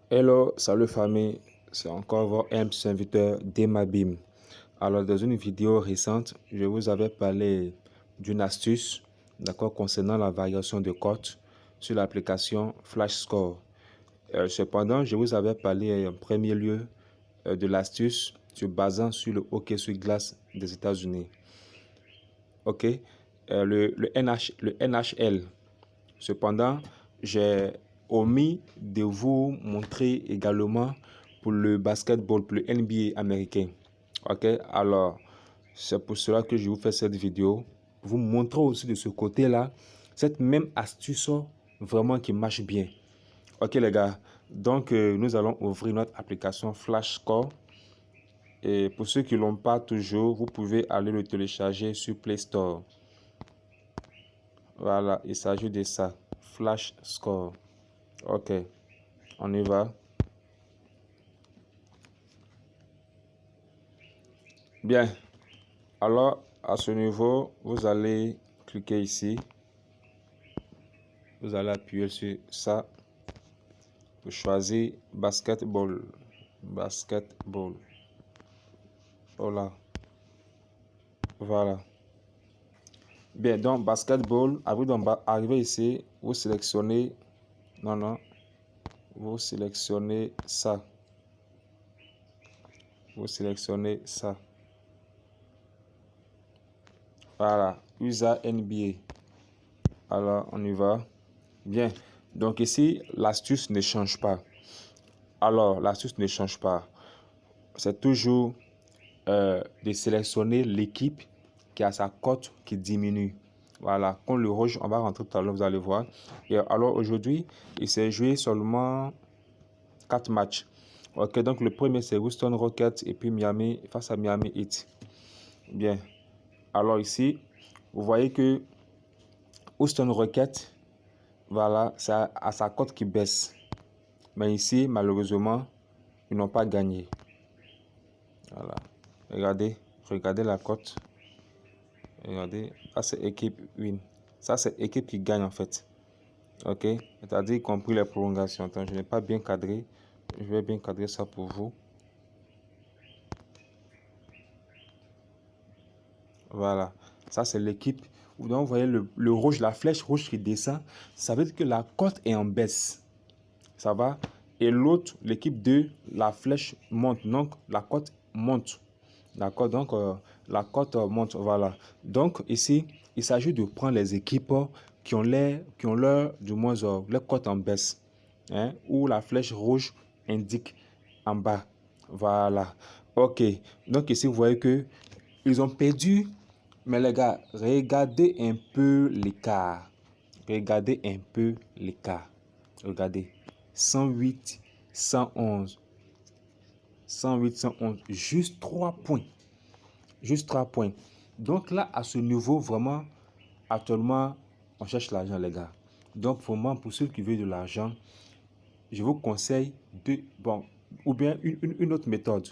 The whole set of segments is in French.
Hello, salut famille, c'est encore votre serviteur Demabim. Alors dans une vidéo récente, je vous avais parlé d'une astuce, d'accord, concernant la variation de cote sur l'application FlashScore. Cependant, je vous avais parlé en premier lieu de l'astuce se basant sur le hockey sur glace des États-Unis. Ok, le NHL. Cependant, j'ai omis de vous montrer également pour le basketball, pour le NBA américain. Ok, alors c'est pour cela que je vous fais cette vidéo. Vous montrer aussi de ce côté-là cette même astuce vraiment qui marche bien. Ok les gars, donc nous allons ouvrir notre application FlashScore. Et pour ceux qui ne l'ont pas toujours, vous pouvez aller le télécharger sur Play Store. Voilà, il s'agit de ça. FlashScore. Ok, on y va. Bien, alors à ce niveau, vous allez cliquer ici. Vous allez appuyer sur ça pour choisir basketball. Basketball. Voilà. Voilà. Bien, donc basketball, arrivé ici, vous sélectionnez. Non. Vous sélectionnez ça. Vous sélectionnez ça. Voilà. USA NBA. Alors, on y va. Bien. Donc ici, l'astuce ne change pas. Alors, l'astuce ne change pas. C'est toujours de sélectionner l'équipe qui a sa cote qui diminue. Voilà. Quand le rouge, on va rentrer tout à l'heure, vous allez voir. Et alors, aujourd'hui, il s'est joué seulement 4 matchs. Ok, donc le premier, c'est Houston Rockets et puis Miami face à Miami Heat. Bien. Alors ici, vous voyez que Houston Rockets, voilà, ça a sa cote qui baisse. Mais ici, malheureusement, ils n'ont pas gagné. Voilà. Regardez la cote. Regardez, ça c'est équipe win. Ça c'est équipe qui gagne en fait. Ok, c'est-à-dire y compris les prolongations. Attends, je n'ai pas bien cadré. Je vais bien cadrer ça pour vous. Voilà, ça c'est l'équipe. Donc vous voyez le rouge, la flèche rouge qui descend. Ça veut dire que la cote est en baisse. Ça va. Et l'autre, l'équipe 2, la flèche monte. Donc la cote monte. D'accord, donc la cote monte, voilà. Donc ici, il s'agit de prendre les équipes qui ont leur, du moins, leur cote en baisse, hein, où la flèche rouge indique en bas. Voilà. Ok. Donc ici, vous voyez que ils ont perdu, mais les gars, regardez un peu l'écart. Regardez un peu l'écart. Regardez. 108, 111. 108, 111. Juste 3 points. Juste 3 points. Donc là, à ce niveau, vraiment, actuellement, on cherche l'argent, les gars. Donc, vraiment, pour ceux qui veulent de l'argent, je vous conseille ou bien une autre méthode.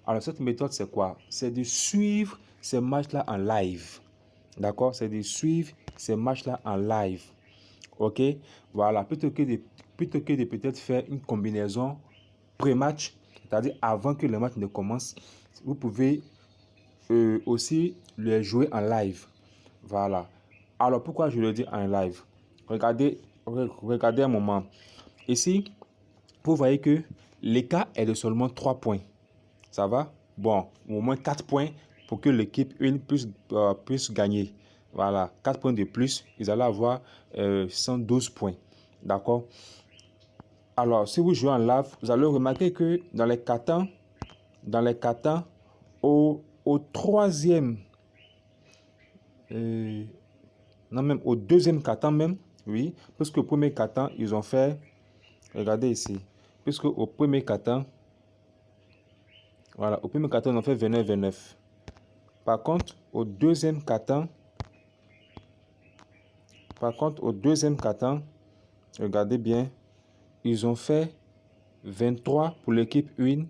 Alors, cette méthode, c'est quoi? C'est de suivre ces matchs-là en live. D'accord? C'est de suivre ces matchs-là en live. OK? Voilà. Plutôt que de peut-être faire une combinaison pré-match, c'est-à-dire avant que le match ne commence, vous pouvez aussi les jouer en live. Voilà. Alors, pourquoi je le dis en live? Regardez un moment. Ici, vous voyez que l'écart est de seulement 3 points. Ça va? Bon, au moins 4 points pour que l'équipe 1 puisse gagner. Voilà, 4 points de plus, ils allaient avoir 112 points. D'accord? Alors, si vous jouez en live, vous allez remarquer que dans les 4 temps, au troisième, non, même au deuxième quart-temps même, oui, parce qu'au premier quart-temps, ils ont fait, regardez ici, puisque au premier quart-temps, voilà, au premier quart-temps, ils ont fait 29-29. Par contre, au deuxième quart-temps, regardez bien, ils ont fait 23 pour l'équipe 1.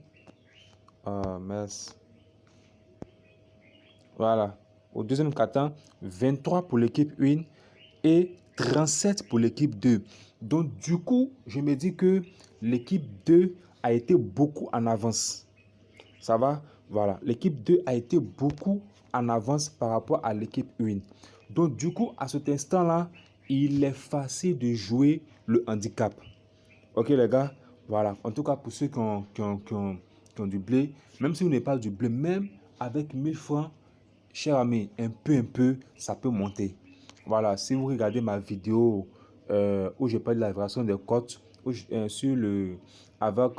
Ah, mince. Voilà. Au deuxième quart-temps, 23 pour l'équipe 1 et 37 pour l'équipe 2. Donc, du coup, je me dis que l'équipe 2 a été beaucoup en avance. Ça va? Voilà. L'équipe 2 a été beaucoup en avance par rapport à l'équipe 1. Donc, du coup, à cet instant-là, il est facile de jouer le handicap. Ok, les gars? Voilà. En tout cas, pour ceux qui ont du blé, même si vous n'avez pas du blé, même avec 1000 francs, cher ami, un peu, ça peut monter. Voilà. Si vous regardez ma vidéo où je parle de la variation des cotes avec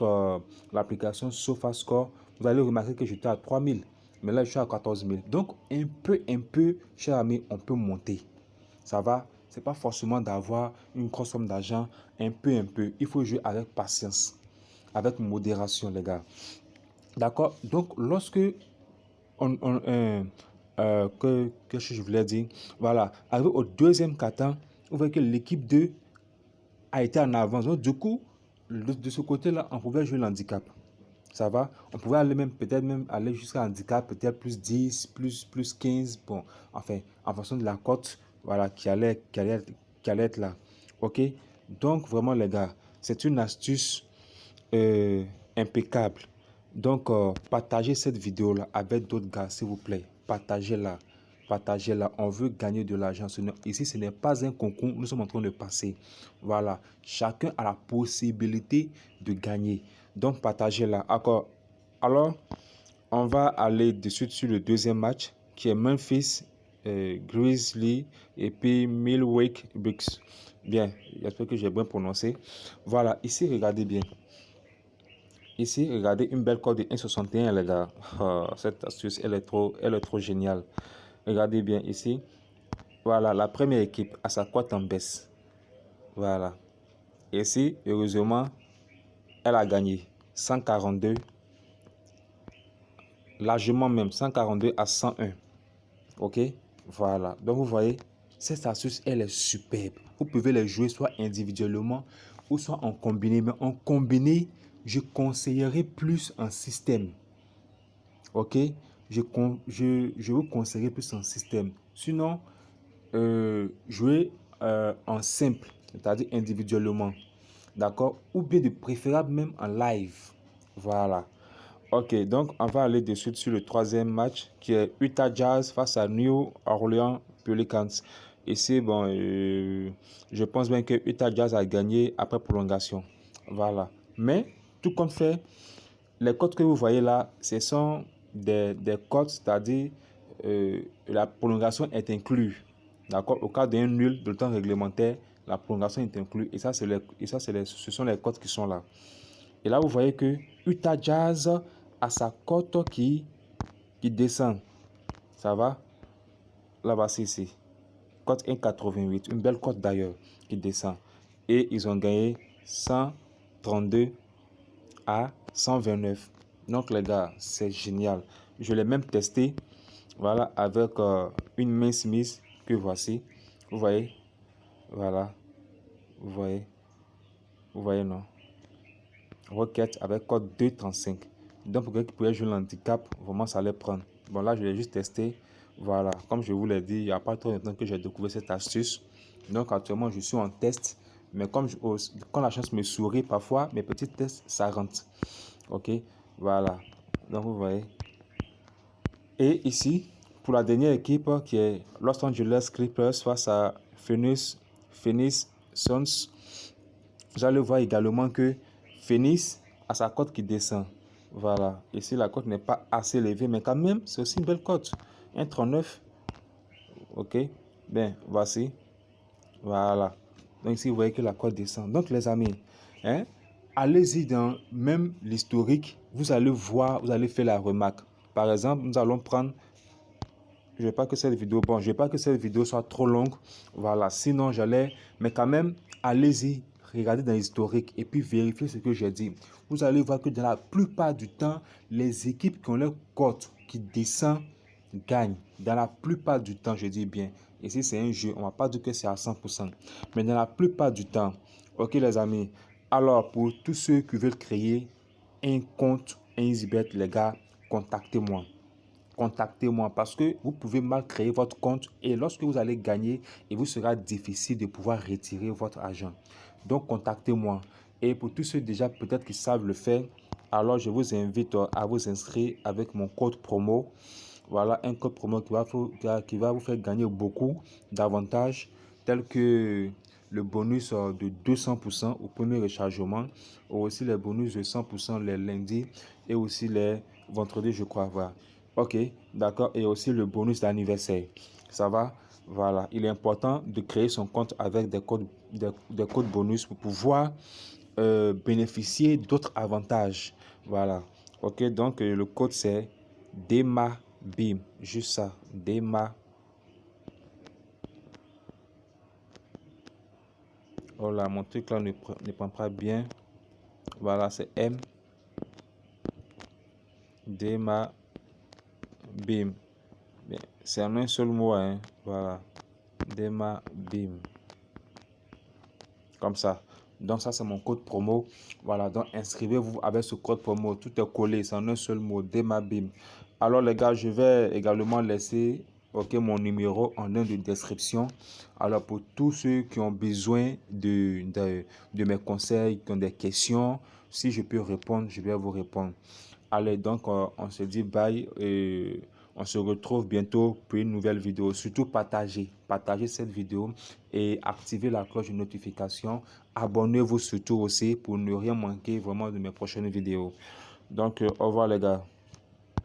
l'application SofaScore, vous allez remarquer que j'étais à 3000. Mais là, je suis à 14 000. Donc, un peu, cher ami, on peut monter. Ça va? C'est pas forcément d'avoir une grosse somme d'argent, un peu. Il faut jouer avec patience, avec modération, les gars. D'accord? Donc, lorsque qu'est-ce que je voulais dire? Voilà. Arrivé au deuxième quart-temps, vous voyez que l'équipe 2 a été en avance. Donc, du coup, de ce côté-là, on pouvait jouer l'handicap. Ça va? On pouvait aller peut-être même aller jusqu'à handicap, peut-être plus 10, plus 15. Bon, enfin, en fonction de la cote, voilà, qui allait être là. OK? Donc, vraiment, les gars, c'est une astuce impeccable. Donc, partagez cette vidéo-là avec d'autres gars, s'il vous plaît. Partagez-la. Partagez-la. On veut gagner de l'argent. Ici, ce n'est pas un concours. Nous sommes en train de passer. Voilà. Chacun a la possibilité de gagner. Donc, partagez-la. Alors, on va aller de suite sur le deuxième match qui est Memphis Grizzlies et puis Milwaukee Bucks. Bien, j'espère que j'ai bien prononcé. Voilà, ici, regardez bien. Ici, regardez une belle cote de 1,61 les gars. Oh, cette astuce, elle est trop géniale. Regardez bien ici. Voilà, la première équipe a sa cote en baisse. Voilà. Ici, heureusement, elle a gagné 142. Largement même, 142 à 101. Ok? Voilà. Donc, vous voyez, cette astuce, elle est superbe. Vous pouvez les jouer soit individuellement ou soit en combiné. Mais en combiné, je conseillerais plus un système. Ok, je vous conseillerais plus un système. Sinon, jouer en simple, c'est-à-dire individuellement. D'accord? Ou bien de préférable même en live. Voilà. Ok, donc on va aller de suite sur le troisième match qui est Utah Jazz face à New Orleans Pelicans. Ici, bon, je pense bien que Utah Jazz a gagné après prolongation. Voilà. Mais, tout compte fait, les codes que vous voyez là, ce sont des codes, c'est-à-dire la prolongation est inclue. D'accord? Au cas d'un nul de temps réglementaire, la prolongation est inclue. Et ça, ce sont les codes qui sont là. Et là, vous voyez que Utah Jazz a sa cote qui descend. Ça va? Là, voici ici. Cote 1,88. Une belle cote d'ailleurs qui descend. Et ils ont gagné 132 à 129. Donc les gars, c'est génial. Je l'ai même testé, voilà, avec une main Smith que voici. Vous voyez, voilà, vous voyez non. Rocket avec code 235. Donc pour quelqu'un qui pouvait jouer l'handicap, vraiment ça allait prendre. Bon là, je l'ai juste testé. Voilà, comme je vous l'ai dit, il n'y a pas trop longtemps que j'ai découvert cette astuce. Donc actuellement, je suis en test. Mais quand la chance me sourit, parfois, mes petits tests, ça rentre. Ok, voilà. Donc vous voyez. Et ici, pour la dernière équipe qui est Los Angeles Clippers face à Phoenix Suns, vous allez voir également que Phoenix a sa cote qui descend. Voilà. Ici, la cote n'est pas assez élevée, mais quand même, c'est aussi une belle cote. 1,39. Ok. Bien, voici. Voilà. Donc ici, vous voyez que la cote descend. Donc les amis, hein, allez-y dans même l'historique. Vous allez voir, vous allez faire la remarque. Par exemple, nous allons prendre, je ne veux pas que cette vidéo soit trop longue. Voilà, sinon mais quand même, allez-y, regardez dans l'historique et puis vérifiez ce que j'ai dit. Vous allez voir que dans la plupart du temps, les équipes qui ont leur cote qui descend gagnent. Dans la plupart du temps, je dis bien. Ici, c'est un jeu, on ne va pas dire que c'est à 100%. Mais dans la plupart du temps, ok les amis. Alors, pour tous ceux qui veulent créer un compte, un EasyBet, les gars, contactez-moi. Contactez-moi parce que vous pouvez mal créer votre compte et lorsque vous allez gagner, il vous sera difficile de pouvoir retirer votre argent. Donc, contactez-moi. Et pour tous ceux déjà peut-être qui savent le faire, alors je vous invite à vous inscrire avec mon code promo. Voilà, un code promo qui va vous faire gagner beaucoup d'avantages, tels que le bonus de 200% au premier rechargement, ou aussi les bonus de 100% les lundis et aussi les vendredis, je crois. Voilà. Ok, d'accord. Et aussi le bonus d'anniversaire. Ça va? Voilà. Il est important de créer son compte avec des codes bonus pour pouvoir bénéficier d'autres avantages. Voilà. Ok, donc le code c'est DEMABIM. Juste ça. DEMA. Oh là, mon truc là ne prend pas bien. Voilà, c'est M. DEMABIM. C'est en un seul mot, hein. Voilà. DEMABIM. Comme ça. Donc ça, c'est mon code promo. Voilà, donc inscrivez-vous avec ce code promo. Tout est collé, c'est en un seul mot, DEMABIM. Alors les gars, je vais également laisser mon numéro en lien de description. Alors pour tous ceux qui ont besoin de mes conseils, qui ont des questions, si je peux répondre, je vais vous répondre. Allez, donc on se dit bye et on se retrouve bientôt pour une nouvelle vidéo. Surtout partagez cette vidéo et activez la cloche de notification. Abonnez-vous surtout aussi pour ne rien manquer vraiment de mes prochaines vidéos. Donc au revoir les gars.